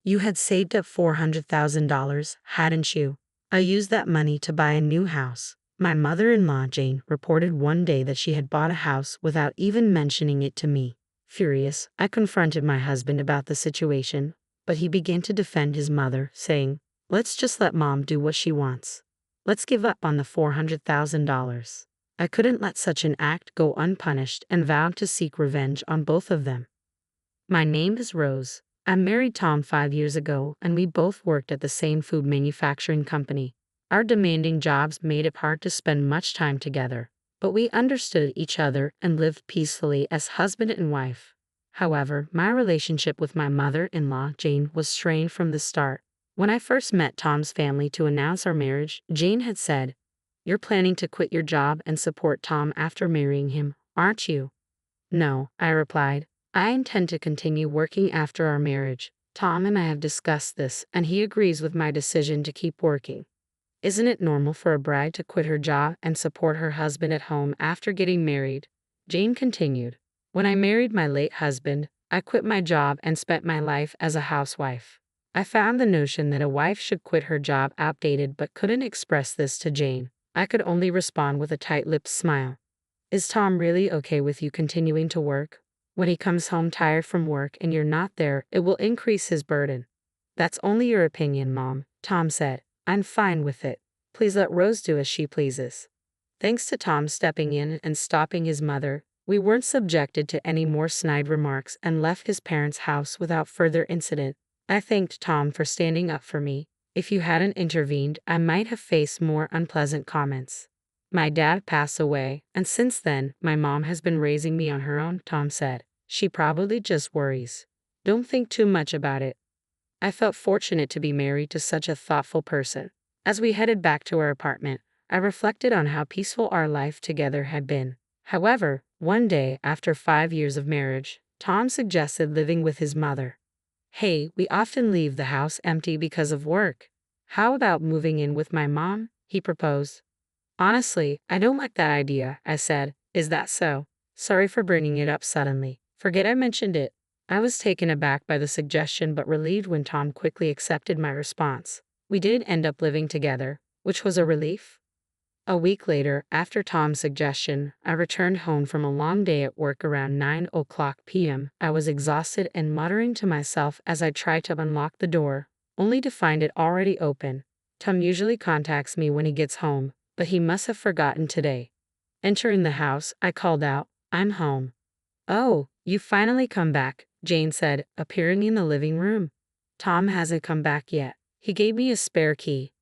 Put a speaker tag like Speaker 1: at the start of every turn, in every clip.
Speaker 1: You had saved up $400,000, hadn't you? I used that money to buy a new house. My mother-in-law, Jane, reported one day that she had bought a house without even mentioning it to me. Furious, I confronted my husband about the situation, but he began to defend his mother, saying, "Let's just let Mom do what she wants. Let's give up on the $400,000. I couldn't let such an act go unpunished and vowed to seek revenge on both of them. My name is Rose. I married Tom 5 years ago, and we both worked at the same food manufacturing company. Our demanding jobs made it hard to spend much time together, but we understood each other and lived peacefully as husband and wife. However, my relationship with my mother-in-law, Jane, was strained from the start. When I first met Tom's family to announce our marriage, Jane had said, "You're planning to quit your job and support Tom after marrying him, aren't you?" "No," I replied. "I intend to continue working after our marriage. Tom and I have discussed this, and he agrees with my decision to keep working." "Isn't it normal for a bride to quit her job and support her husband at home after getting married?" Jane continued. "When I married my late husband, I quit my job and spent my life as a housewife. I found the notion that a wife should quit her job outdated but couldn't express this to Jane. I could only respond with a tight-lipped smile. Is Tom really okay with you continuing to work? When he comes home tired from work and you're not there, it will increase his burden." "That's only your opinion, Mom," Tom said. "I'm fine with it. Please let Rose do as she pleases." Thanks to Tom stepping in and stopping his mother, we weren't subjected to any more snide remarks and left his parents' house without further incident. I thanked Tom for standing up for me. If you hadn't intervened, I might have faced more unpleasant comments. "My dad passed away, and since then, my mom has been raising me on her own," Tom said. "She probably just worries. Don't think too much about it." I felt fortunate to be married to such a thoughtful person. As we headed back to our apartment, I reflected on how peaceful our life together had been. However, one day, after 5 years of marriage, Tom suggested living with his mother. "Hey, we often leave the house empty because of work. How about moving in with my mom?" he proposed. "Honestly, I don't like that idea," I said. "Is that so? Sorry for bringing it up suddenly. Forget I mentioned it." I was taken aback by the suggestion but relieved when Tom quickly accepted my response. We did end up living together, which was a relief. A week later, after Tom's suggestion, I returned home from a long day at work around 9:00 p.m. I was exhausted and muttering to myself as I tried to unlock the door, only to find it already open. Tom usually contacts me when he gets home, but he must have forgotten today. Entering the house, I called out, "I'm home." "Oh, you've finally come back," Jane said, appearing in the living room. "Tom hasn't come back yet. He gave me a spare key."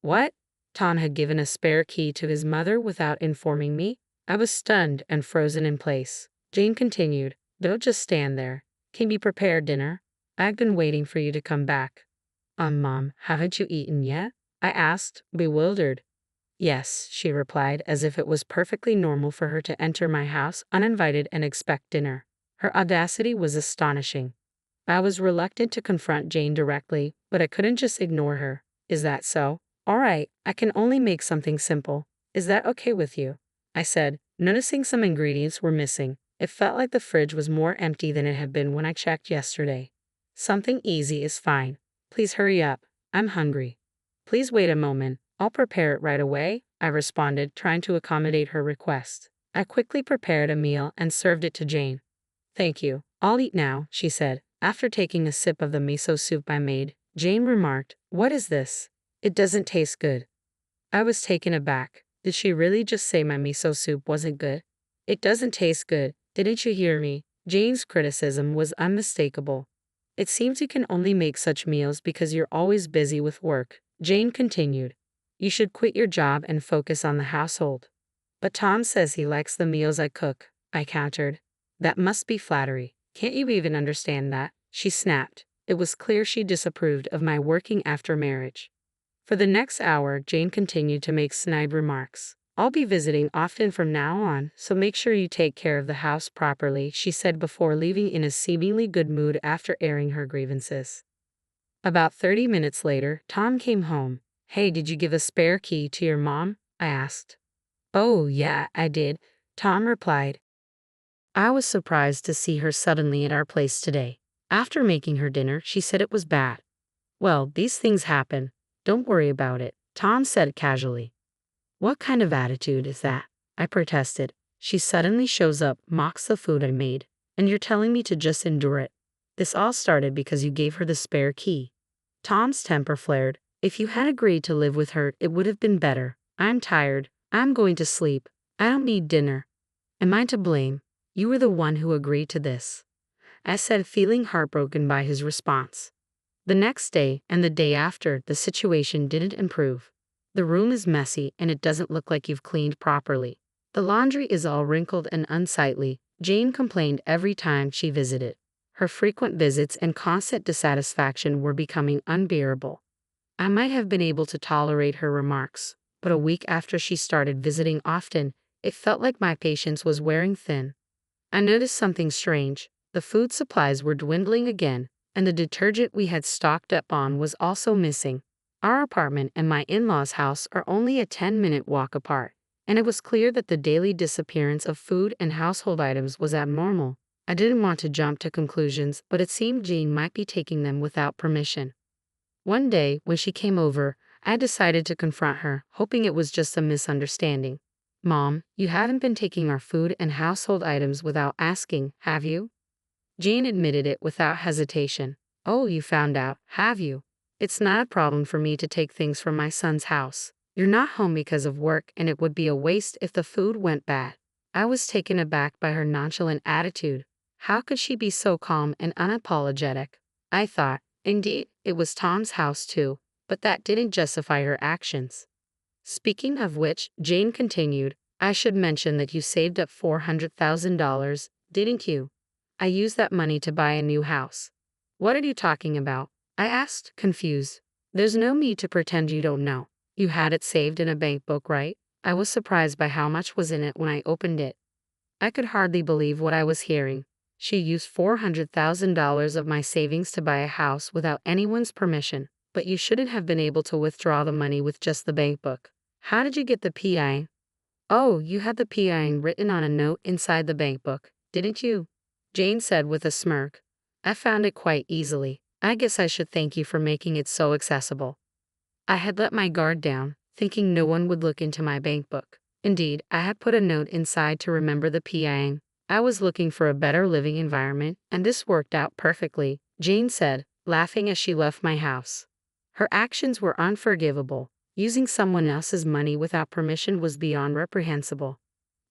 Speaker 1: "What? Tom had given a spare key to his mother without informing me?" I was stunned and frozen in place. Jane continued, "Don't just stand there. Can you prepare dinner? I've been waiting for you to come back." Mom, haven't you eaten yet?" I asked, bewildered. "Yes," she replied, as if it was perfectly normal for her to enter my house uninvited and expect dinner. Her audacity was astonishing. I was reluctant to confront Jane directly, but I couldn't just ignore her. "Is that so? All right, I can only make something simple. Is that okay with you?" I said, noticing some ingredients were missing. It felt like the fridge was more empty than it had been when I checked yesterday. "Something easy is fine. Please hurry up. I'm hungry." "Please wait a moment. I'll prepare it right away," I responded, trying to accommodate her request. I quickly prepared a meal and served it to Jane. "Thank you. I'll eat now," she said. After taking a sip of the miso soup I made, Jane remarked, "What is this? It doesn't taste good." I was taken aback. Did she really just say my miso soup wasn't good? "It doesn't taste good. Didn't you hear me?" Jane's criticism was unmistakable. "It seems you can only make such meals because you're always busy with work," Jane continued. "You should quit your job and focus on the household." "But Tom says he likes the meals I cook," I countered. "That must be flattery. Can't you even understand that?" she snapped. It was clear she disapproved of my working after marriage. For the next hour, Jane continued to make snide remarks. "I'll be visiting often from now on, so make sure you take care of the house properly," she said before leaving in a seemingly good mood after airing her grievances. About 30 minutes later, Tom came home. "Hey, did you give a spare key to your mom?" I asked. "Oh, yeah, I did," Tom replied. "I was surprised to see her suddenly at our place today. After making her dinner, she said it was bad. Well, these things happen. Don't worry about it, Tom said casually. What kind of attitude is that? I protested. She suddenly shows up, mocks the food I made, and you're telling me to just endure it. This all started because you gave her the spare key. Tom's temper flared. If you had agreed to live with her, it would have been better. I'm tired. I'm going to sleep. I don't need dinner. Am I to blame? You were the one who agreed to this, I said, feeling heartbroken by his response. The next day and the day after, the situation didn't improve. The room is messy and it doesn't look like you've cleaned properly. The laundry is all wrinkled and unsightly, Jane complained every time she visited. Her frequent visits and constant dissatisfaction were becoming unbearable. I might have been able to tolerate her remarks, but a week after she started visiting often, it felt like my patience was wearing thin. I noticed something strange. The food supplies were dwindling again, and the detergent we had stocked up on was also missing. Our apartment and my in-laws' house are only a 10-minute walk apart, and it was clear that the daily disappearance of food and household items was abnormal. I didn't want to jump to conclusions, but it seemed Jane might be taking them without permission. One day, when she came over, I decided to confront her, hoping it was just a misunderstanding. Mom, you haven't been taking our food and household items without asking, have you? Jane admitted it without hesitation. Oh, you found out, have you? It's not a problem for me to take things from my son's house. You're not home because of work, and it would be a waste if the food went bad. I was taken aback by her nonchalant attitude. How could she be so calm and unapologetic? I thought, indeed, it was Tom's house too, but that didn't justify her actions. Speaking of which, Jane continued, I should mention that you saved up $400,000, didn't you? I used that money to buy a new house. What are you talking about? I asked, confused. There's no need to pretend you don't know. You had it saved in a bank book, right? I was surprised by how much was in it when I opened it. I could hardly believe what I was hearing. She used $400,000 of my savings to buy a house without anyone's permission, but you shouldn't have been able to withdraw the money with just the bank book. How did you get the PI? Oh, you had the PI written on a note inside the bank book, didn't you? Jane said with a smirk. I found it quite easily. I guess I should thank you for making it so accessible. I had let my guard down, thinking no one would look into my bank book. Indeed, I had put a note inside to remember the PI. I was looking for a better living environment, and this worked out perfectly, Jane said, laughing as she left my house. Her actions were unforgivable. Using someone else's money without permission was beyond reprehensible.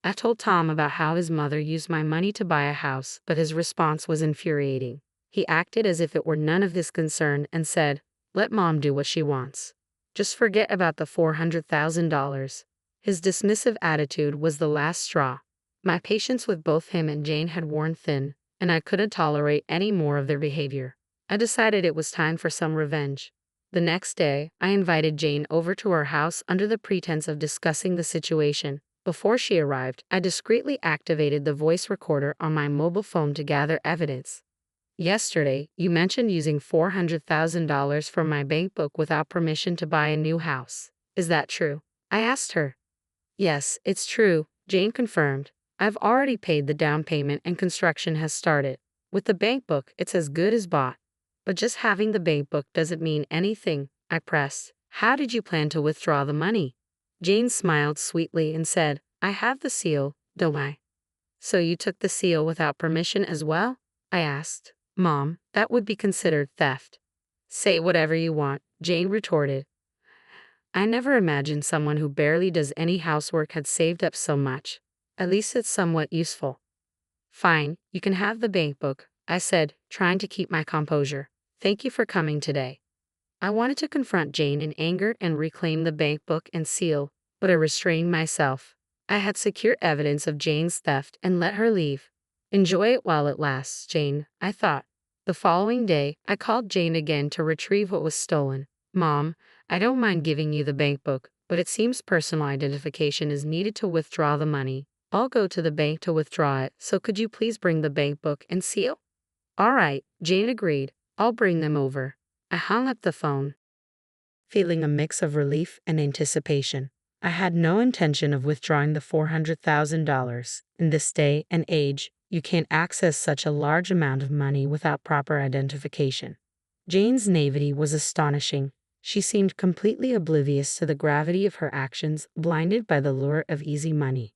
Speaker 1: I told Tom about how his mother used my money to buy a house, but his response was infuriating. He acted as if it were none of his concern and said, let Mom do what she wants. Just forget about the $400,000. His dismissive attitude was the last straw. My patience with both him and Jane had worn thin, and I couldn't tolerate any more of their behavior. I decided it was time for some revenge. The next day, I invited Jane over to our house under the pretense of discussing the situation. Before she arrived, I discreetly activated the voice recorder on my mobile phone to gather evidence. Yesterday, you mentioned using $400,000 from my bank book without permission to buy a new house. Is that true? I asked her. Yes, it's true, Jane confirmed. I've already paid the down payment and construction has started. With the bank book, it's as good as bought. But just having the bank book doesn't mean anything, I pressed. How did you plan to withdraw the money? Jane smiled sweetly and said, I have the seal, don't I? So you took the seal without permission as well? I asked. Mom, that would be considered theft. Say whatever you want, Jane retorted. I never imagined someone who barely does any housework had saved up so much. At least it's somewhat useful. Fine, you can have the bank book, I said, trying to keep my composure. Thank you for coming today. I wanted to confront Jane in anger and reclaim the bank book and seal, but I restrained myself. I had secured evidence of Jane's theft and let her leave. Enjoy it while it lasts, Jane, I thought. The following day, I called Jane again to retrieve what was stolen. Mom, I don't mind giving you the bank book, but it seems personal identification is needed to withdraw the money. I'll go to the bank to withdraw it, so could you please bring the bank book and seal? All right, Jane agreed. I'll bring them over. I hung up the phone, feeling a mix of relief and anticipation. I had no intention of withdrawing the $400,000. In this day and age, You can't access such a large amount of money without proper identification. Jane's naivety was astonishing. She seemed completely oblivious to the gravity of her actions, blinded by the lure of easy money.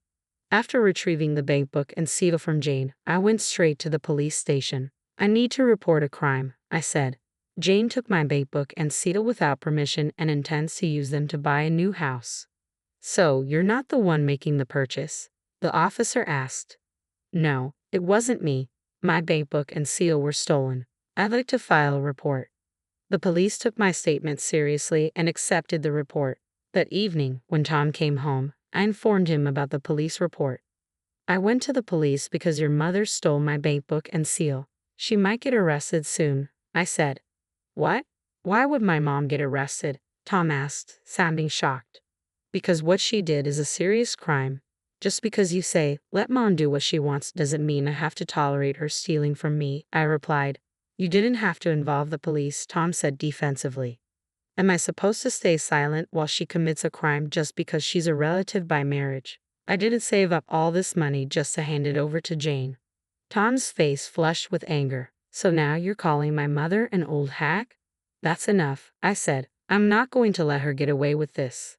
Speaker 1: After retrieving the bank book and seal from Jane, I went straight to the police station. I need to report a crime, I said. Jane took my bank book and seal without permission and intends to use them to buy a new house. So, you're not the one making the purchase? The officer asked. No, it wasn't me. My bank book and seal were stolen. I'd like to file a report. The police took my statement seriously and accepted the report. That evening, when Tom came home, I informed him about the police report. I went to the police because your mother stole my bank book and seal. She might get arrested soon, I said. What? Why would my mom get arrested? Tom asked, sounding shocked. Because what she did is a serious crime. Just because you say, let mom do what she wants doesn't mean I have to tolerate her stealing from me, I replied. You didn't have to involve the police, Tom said defensively. Am I supposed to stay silent while she commits a crime just because she's a relative by marriage? I didn't save up all this money just to hand it over to Jane. Tom's face flushed with anger. So now you're calling my mother an old hack? That's enough, I said. I'm not going to let her get away with this.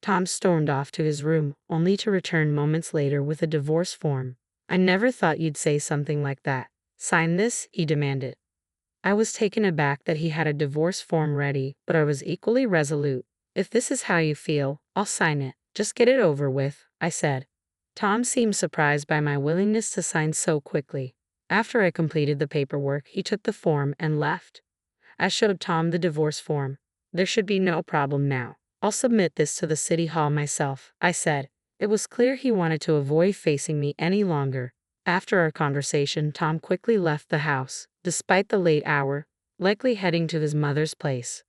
Speaker 1: Tom stormed off to his room, only to return moments later with a divorce form. I never thought you'd say something like that. Sign this, he demanded. I was taken aback that he had a divorce form ready, but I was equally resolute. If this is how you feel, I'll sign it. Just get it over with, I said. Tom seemed surprised by my willingness to sign so quickly. After I completed the paperwork, he took the form and left. I showed Tom the divorce form. There should be no problem now. I'll submit this to the city hall myself, I said. It was clear he wanted to avoid facing me any longer. After our conversation, Tom quickly left the house, despite the late hour, likely heading to his mother's place.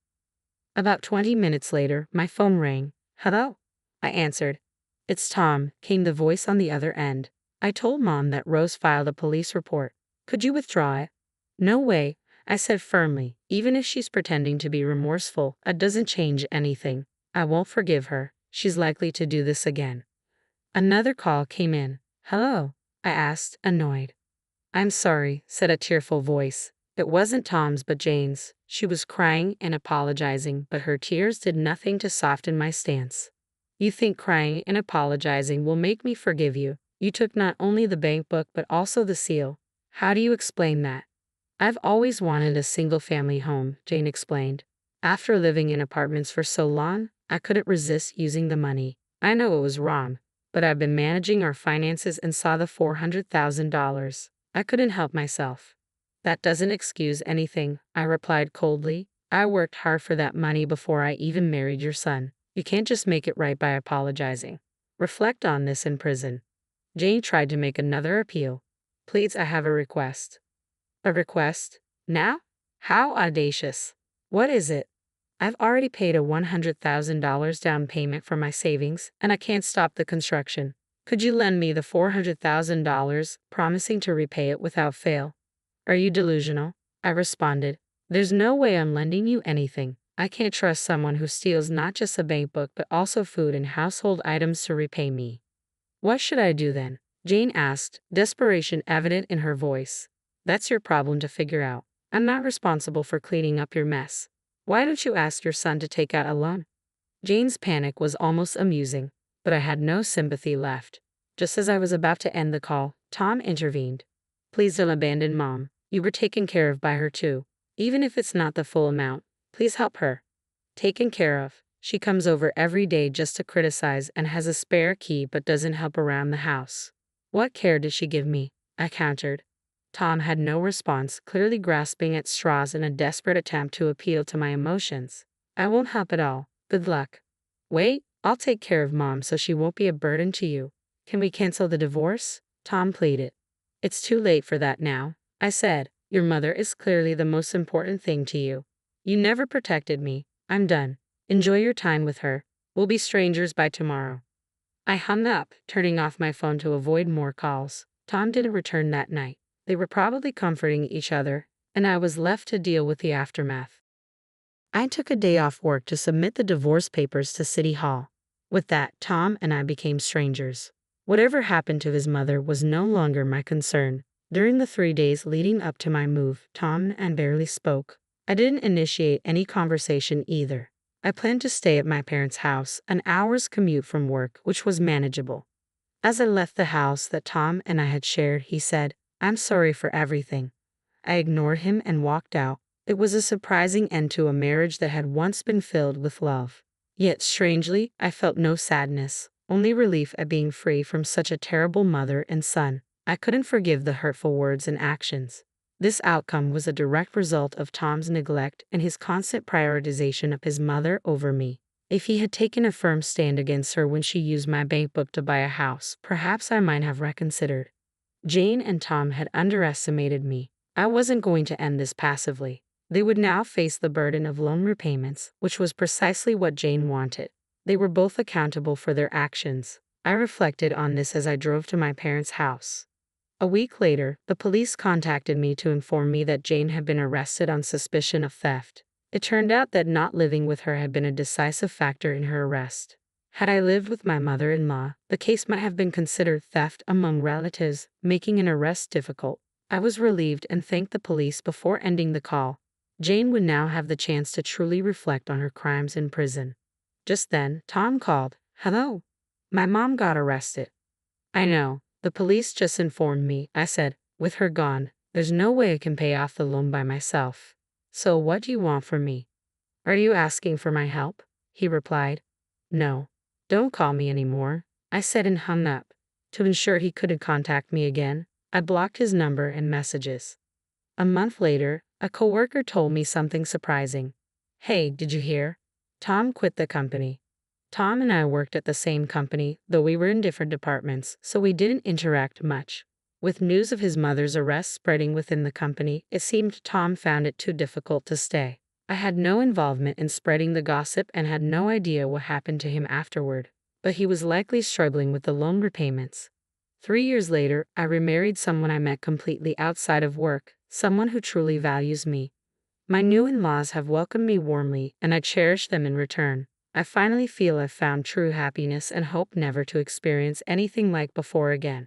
Speaker 1: About 20 minutes later, my phone rang. Hello? I answered. It's Tom, came the voice on the other end. I told Mom that Rose filed a police report. Could you withdraw it? No way, I said firmly. Even if she's pretending to be remorseful, it doesn't change anything. I won't forgive her. She's likely to do this again. Another call came in. Hello? I asked, annoyed. I'm sorry, said a tearful voice. It wasn't Tom's but Jane's. She was crying and apologizing, but her tears did nothing to soften my stance. You think crying and apologizing will make me forgive you? You took not only the bank book but also the seal. How do you explain that? I've always wanted a single-family home, Jane explained. After living in apartments for so long, I couldn't resist using the money. I know it was wrong, but I've been managing our finances and saw the $400,000. I couldn't help myself. That doesn't excuse anything, I replied coldly. I worked hard for that money before I even married your son. You can't just make it right by apologizing. Reflect on this in prison. Jane tried to make another appeal. Please, I have a request. A request? Now? How audacious. What is it? I've already paid a $100,000 down payment for my savings, and I can't stop the construction. Could you lend me the $400,000, promising to repay it without fail? Are you delusional? I responded. There's no way I'm lending you anything. I can't trust someone who steals not just a bank book but also food and household items to repay me. What should I do then? Jane asked, desperation evident in her voice. That's your problem to figure out. I'm not responsible for cleaning up your mess. Why don't you ask your son to take out a loan? Jane's panic was almost amusing, but I had no sympathy left. Just as I was about to end the call, Tom intervened. Please don't abandon Mom. You were taken care of by her too. Even if it's not the full amount, please help her. Taken care of. She comes over every day just to criticize and has a spare key but doesn't help around the house. What care does she give me? I countered. Tom had no response, clearly grasping at straws in a desperate attempt to appeal to my emotions. I won't help at all. Good luck. Wait, I'll take care of Mom so she won't be a burden to you. Can we cancel the divorce? Tom pleaded. It's too late for that now, I said. Your mother is clearly the most important thing to you. You never protected me. I'm done. Enjoy your time with her. We'll be strangers by tomorrow. I hung up, turning off my phone to avoid more calls. Tom didn't return that night. They were probably comforting each other, and I was left to deal with the aftermath. I took a day off work to submit the divorce papers to City Hall. With that, Tom and I became strangers. Whatever happened to his mother was no longer my concern. During the 3 days leading up to my move, Tom and barely spoke. I didn't initiate any conversation either. I planned to stay at my parents' house, an hour's commute from work, which was manageable. As I left the house that Tom and I had shared, he said, "I'm sorry for everything." I ignored him and walked out. It was a surprising end to a marriage that had once been filled with love. Yet strangely, I felt no sadness, only relief at being free from such a terrible mother and son. I couldn't forgive the hurtful words and actions. This outcome was a direct result of Tom's neglect and his constant prioritization of his mother over me. If he had taken a firm stand against her when she used my bank book to buy a house, perhaps I might have reconsidered. Jane and Tom had underestimated me. I wasn't going to end this passively. They would now face the burden of loan repayments, which was precisely what Jane wanted. They were both accountable for their actions. I reflected on this as I drove to my parents' house. A week later, the police contacted me to inform me that Jane had been arrested on suspicion of theft. It turned out that not living with her had been a decisive factor in her arrest. Had I lived with my mother-in-law, the case might have been considered theft among relatives, making an arrest difficult. I was relieved and thanked the police before ending the call. Jane would now have the chance to truly reflect on her crimes in prison. Just then, Tom called. "Hello. My mom got arrested." "I know. The police just informed me," I said. "With her gone, there's no way I can pay off the loan by myself. So what do you want from me?" "Are you asking for my help?" he replied. "No. Don't call me anymore," I said and hung up. To ensure he couldn't contact me again, I blocked his number and messages. A month later, a coworker told me something surprising. "Hey, did you hear? Tom quit the company." Tom and I worked at the same company, though we were in different departments, so we didn't interact much. With news of his mother's arrest spreading within the company, it seemed Tom found it too difficult to stay. I had no involvement in spreading the gossip and had no idea what happened to him afterward, but he was likely struggling with the loan repayments. 3 years later, I remarried someone I met completely outside of work, someone who truly values me. My new in-laws have welcomed me warmly, and I cherish them in return. I finally feel I've found true happiness and hope never to experience anything like before again.